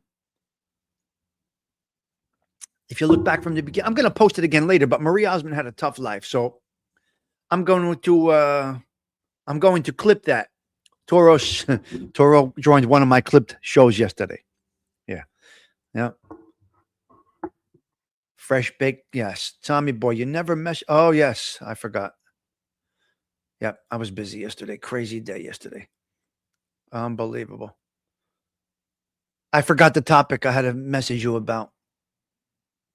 If you look back from the beginning, I'm going to post it again later, but Marie Osmond had a tough life. So I'm going to clip that. Toro joined one of my clipped shows yesterday. Yeah. Fresh baked. Yes. Tommy boy, you never mess. Oh, yes. I forgot. Yep. I was busy yesterday. Crazy day yesterday. Unbelievable. I forgot the topic I had to message you about.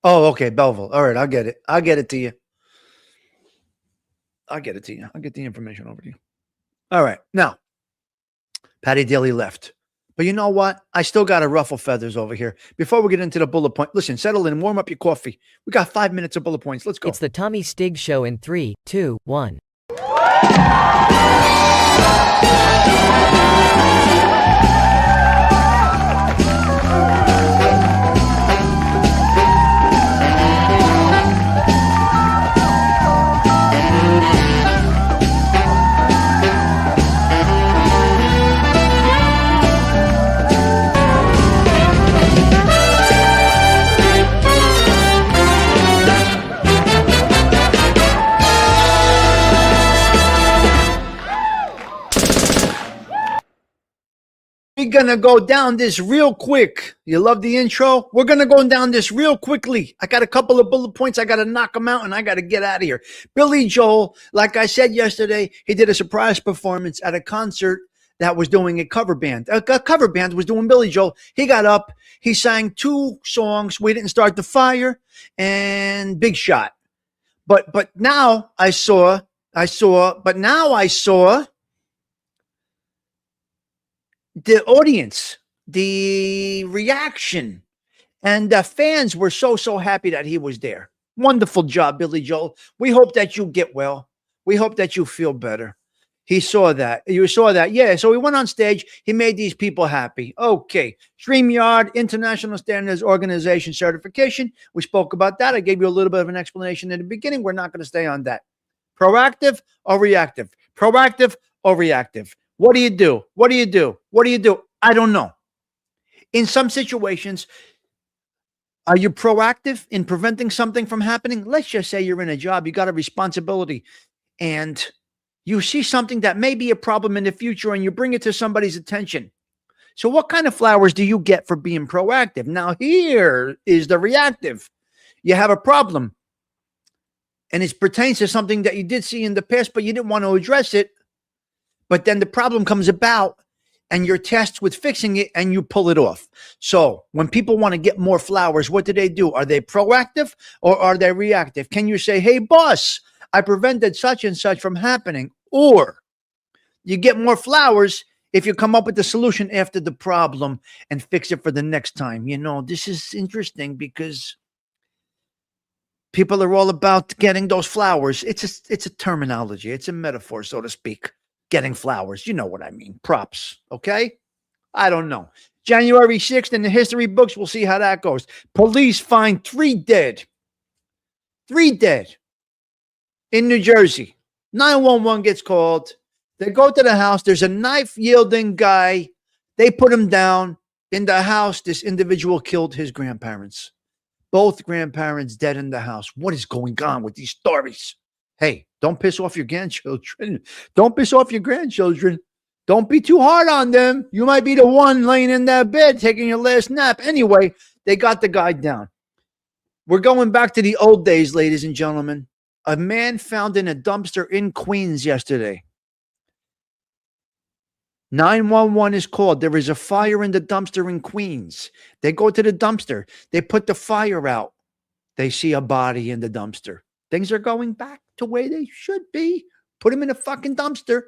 Oh, okay. Belleville. All right. I'll get it. I'll get it to you. I'll get the information over to you. All right. Now, Patty Daly left. But you know what? I still got to ruffle feathers over here. Before we get into the bullet point, listen, settle in, warm up your coffee. We got 5 minutes of bullet points. Let's go. It's the Tommy Stigs Show in 3, 2, 1. We're going to go down this real quick. You love the intro? We're going to go down this real quickly. I got a couple of bullet points. I got to knock them out, and I got to get out of here. Billy Joel, like I said yesterday, he did a surprise performance at a concert that was doing a cover band. A cover band was doing Billy Joel. He got up. He sang 2 songs, We Didn't Start the Fire and Big Shot. But now I saw the audience, the reaction, and the fans were so happy that he was there. Wonderful job, Billy Joel. We hope that you get well. We hope that you feel better. He saw that. You saw that. Yeah. So he went on stage. He made these people happy. Okay. StreamYard, International Standards Organization certification. We spoke about that. I gave you a little bit of an explanation in the beginning. We're not going to stay on that. Proactive or reactive? Proactive or reactive? What do you do? What do you do? What do you do? I don't know. In some situations, are you proactive in preventing something from happening? Let's just say you're in a job, you got a responsibility, and you see something that may be a problem in the future and you bring it to somebody's attention. So what kind of flowers do you get for being proactive? Now, here is the reactive. You have a problem. and it pertains to something that you did see in the past, but you didn't want to address it. But then the problem comes about and you're tasked with fixing it and you pull it off. So when people want to get more flowers, what do? Are they proactive or are they reactive? Can you say, hey, boss, I prevented such and such from happening? Or you get more flowers if you come up with the solution after the problem and fix it for the next time. You know, this is interesting because people are all about getting those flowers. It's a terminology. It's a metaphor, so to speak. Getting flowers. You know what I mean. Props. Okay? I don't know. January 6th in the history books, we'll see how that goes. Police find 3 dead. 3 dead in New Jersey. 911 gets called. They go to the house. There's a knife-yielding guy. They put him down. In the house, this individual killed his grandparents. Both grandparents dead in the house. What is going on with these stories? Hey, don't piss off your grandchildren. Don't piss off your grandchildren. Don't be too hard on them. You might be the one laying in that bed taking your last nap. Anyway, they got the guy down. We're going back to the old days, ladies and gentlemen. A man found in a dumpster in Queens yesterday. 911 is called. There is a fire in the dumpster in Queens. They go to the dumpster. They put the fire out. They see a body in the dumpster. Things are going back to where they should be. Put him in a fucking dumpster.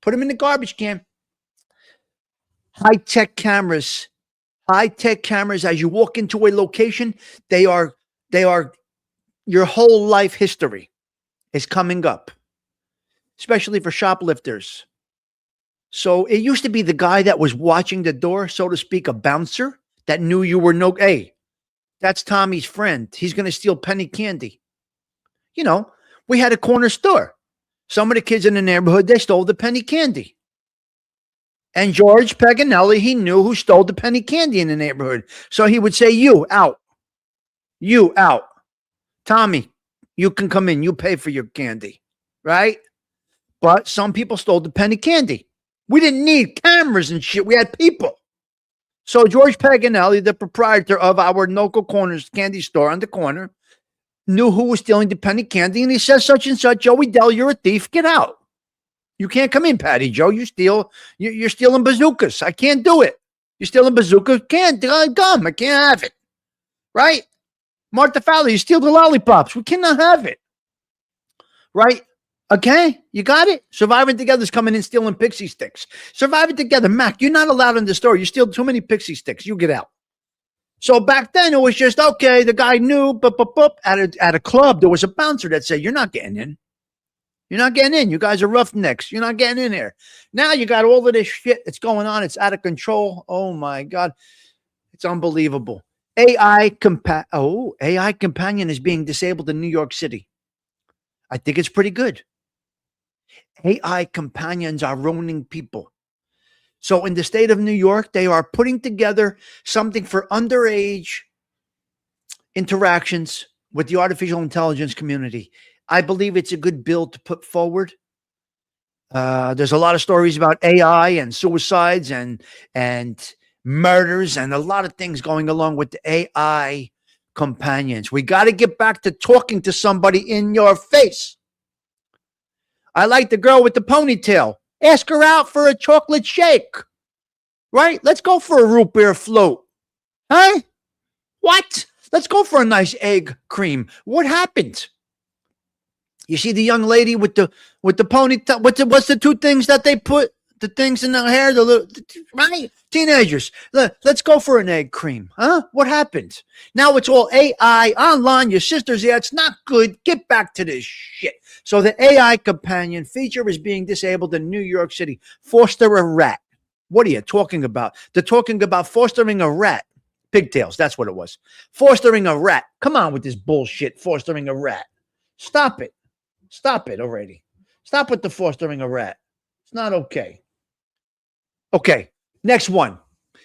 Put him in the garbage can. High-tech cameras. High-tech cameras. As you walk into a location, they are your whole life history is coming up, especially for shoplifters. So it used to be the guy that was watching the door, so to speak, a bouncer that knew you were hey, that's Tommy's friend. He's going to steal penny candy. You know, we had a corner store. Some of the kids in the neighborhood, they stole the penny candy. And George Paganelli, he knew who stole the penny candy in the neighborhood. So he would say, you out. You out. Tommy, you can come in. You pay for your candy. Right? But some people stole the penny candy. We didn't need cameras and shit. We had people. So George Paganelli, the proprietor of our local corners candy store on the corner, knew who was stealing the penny candy, and he says, such and such, Joey Dell, you're a thief. Get out. You can't come in, Patty Joe. You're stealing bazookas. I can't do it. You're stealing bazookas. Can't gum. I can't have it. Right? Martha Fowler, you steal the lollipops. We cannot have it. Right? Okay, you got it? Surviving Together's coming in stealing pixie sticks. Surviving Together, Mac, you're not allowed in the store. You steal too many pixie sticks. You get out. So back then, it was just, okay, the guy knew, at a club, there was a bouncer that said, you're not getting in. You're not getting in. You guys are roughnecks. You're not getting in here. Now you got all of this shit that's going on. It's out of control. Oh, my God. It's unbelievable. AI Companion is being disabled in New York City. I think it's pretty good. AI companions are ruining people. So in the state of New York, they are putting together something for underage interactions with the artificial intelligence community. I believe it's a good bill to put forward. There's a lot of stories about AI and suicides and murders and a lot of things going along with the AI companions. We got to get back to talking to somebody in your face. I like the girl with the ponytail. Ask her out for a chocolate shake. Right? Let's go for a root beer float. Huh? What? Let's go for a nice egg cream. What happened? You see the young lady with the ponytail. What's the 2 things that they put? The things in the hair, right? Teenagers. Let's go for an egg cream. Huh? What happened? Now it's all AI online. Your sister's there. It's not good. Get back to this shit. So the AI companion feature is being disabled in New York City. Foster a rat. What are you talking about? They're talking about fostering a rat. Pigtails. That's what it was. Fostering a rat. Come on with this bullshit. Fostering a rat. Stop it. Stop it already. Stop with the fostering a rat. It's not okay. Okay, next one.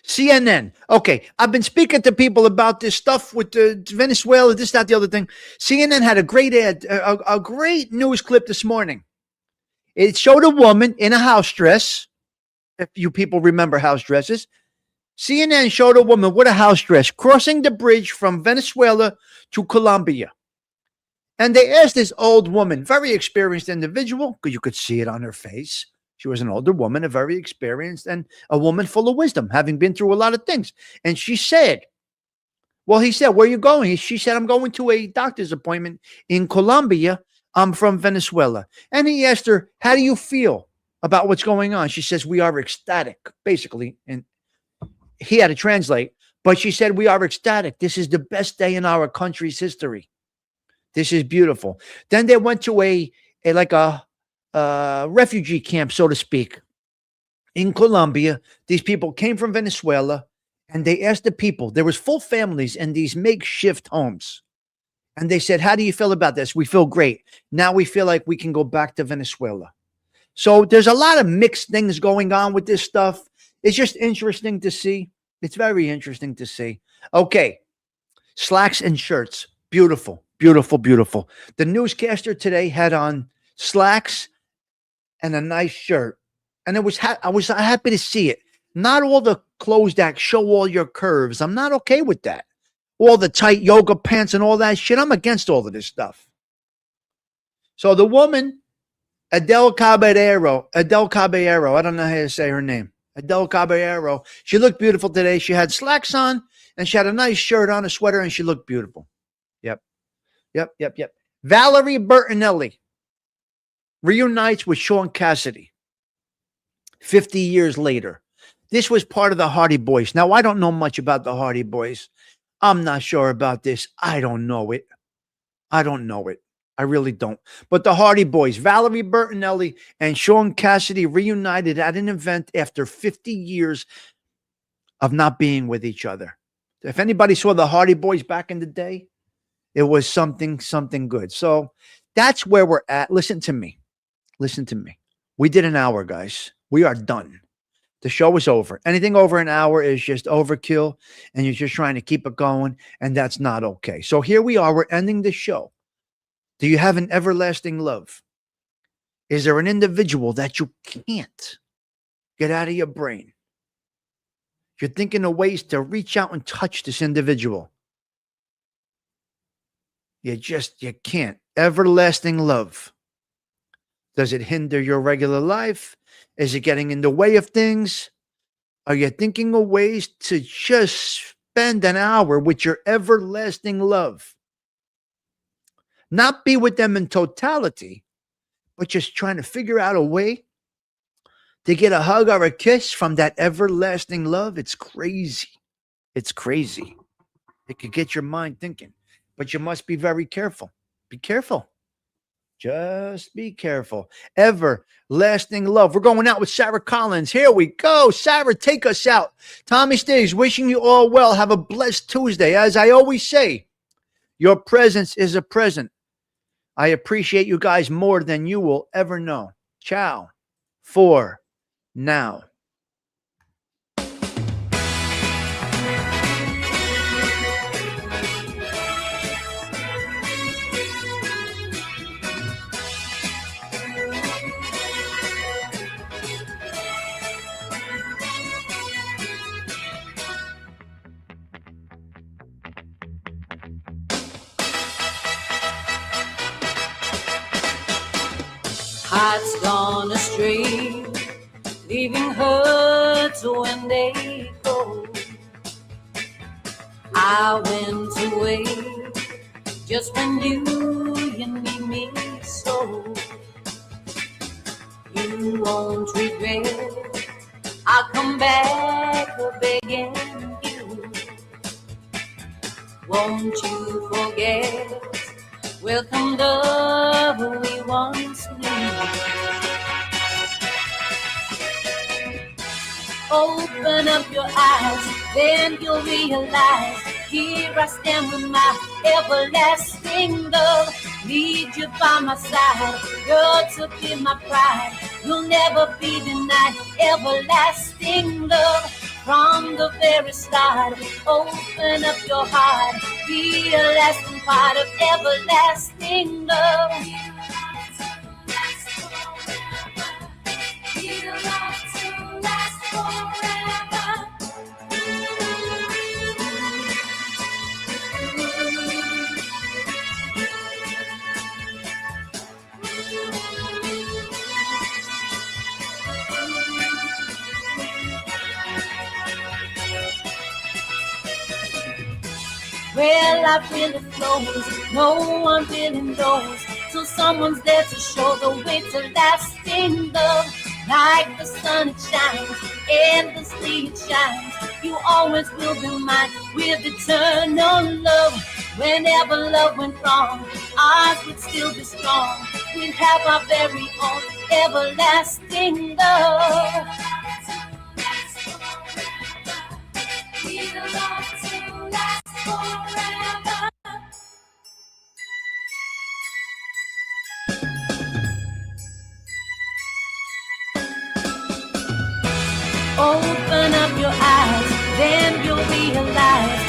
CNN. Okay, I've been speaking to people about this stuff with Venezuela, this, that, the other thing. CNN had a great ad, a great news clip this morning. It showed a woman in a house dress. If you people remember house dresses. CNN showed a woman with a house dress crossing the bridge from Venezuela to Colombia. And they asked this old woman, very experienced individual, because you could see it on her face. She was an older woman, a very experienced, and a woman full of wisdom, having been through a lot of things. And she said, well, he said, where are you going? She said, I'm going to a doctor's appointment in Colombia. I'm from Venezuela. And he asked her, how do you feel about what's going on? She says, we are ecstatic, basically. And he had to translate, but she said, we are ecstatic. This is the best day in our country's history. This is beautiful. Then they went to a refugee camp, so to speak, in Colombia. These people came from Venezuela, and they asked the people, there was full families in these makeshift homes. And they said, how do you feel about this? We feel great. Now we feel like we can go back to Venezuela. So there's a lot of mixed things going on with this stuff. It's just interesting to see. It's very interesting to see. Okay. Slacks and shirts. Beautiful, beautiful, beautiful. The newscaster today had on slacks and a nice shirt. And I was happy to see it. Not all the clothes that show all your curves. I'm not okay with that. All the tight yoga pants and all that shit. I'm against all of this stuff. So the woman, Adele Caballero, I don't know how to say her name. Adele Caballero. She looked beautiful today. She had slacks on and she had a nice shirt on, a sweater, and she looked beautiful. Yep. Valerie Bertinelli reunites with Sean Cassidy 50 years later. This was part of the Hardy Boys. Now, I don't know much about the Hardy Boys. I'm not sure about this. I don't know it. I really don't. But the Hardy Boys, Valerie Bertinelli and Sean Cassidy reunited at an event after 50 years of not being with each other. If anybody saw the Hardy Boys back in the day, it was something good. So that's where we're at. Listen to me. We did an hour, guys. We are done. The show is over. Anything over an hour is just overkill, and you're just trying to keep it going, and that's not okay. So here we are. We're ending the show. Do you have an everlasting love? Is there an individual that you can't get out of your brain? You're thinking of ways to reach out and touch this individual. You can't. Everlasting love. Does it hinder your regular life? Is it getting in the way of things? Are you thinking of ways to just spend an hour with your everlasting love? Not be with them in totality, but just trying to figure out a way to get a hug or a kiss from that everlasting love. It's crazy. It could get your mind thinking, but you must be very careful. Be careful. Just be careful. Everlasting love. We're going out with Sarah Collins. Here we go. Sarah, take us out. Tommy Stigs, wishing you all well. Have a blessed Tuesday. As I always say, your presence is a present. I appreciate you guys more than you will ever know. Ciao for now. Hearts gone astray, leaving hurts when they go. I went away just when you need me so. You won't regret, I'll come back begging you. Won't you forget, welcome love we once knew. Open up your eyes, then you'll realize, here I stand with my everlasting love. Need you by my side, girl, to be my pride. You'll never be denied everlasting love. From the very start, open up your heart, be a lasting part of everlasting love. where life really flows. No one really knows till someone's there to show the way to lasting love. Like the sun it shines, endlessly it shines. You always will be mine with eternal love. Whenever love went wrong, ours would still be strong. We'd have our very own everlasting love. We love to last forever. Open up your eyes, then you'll realize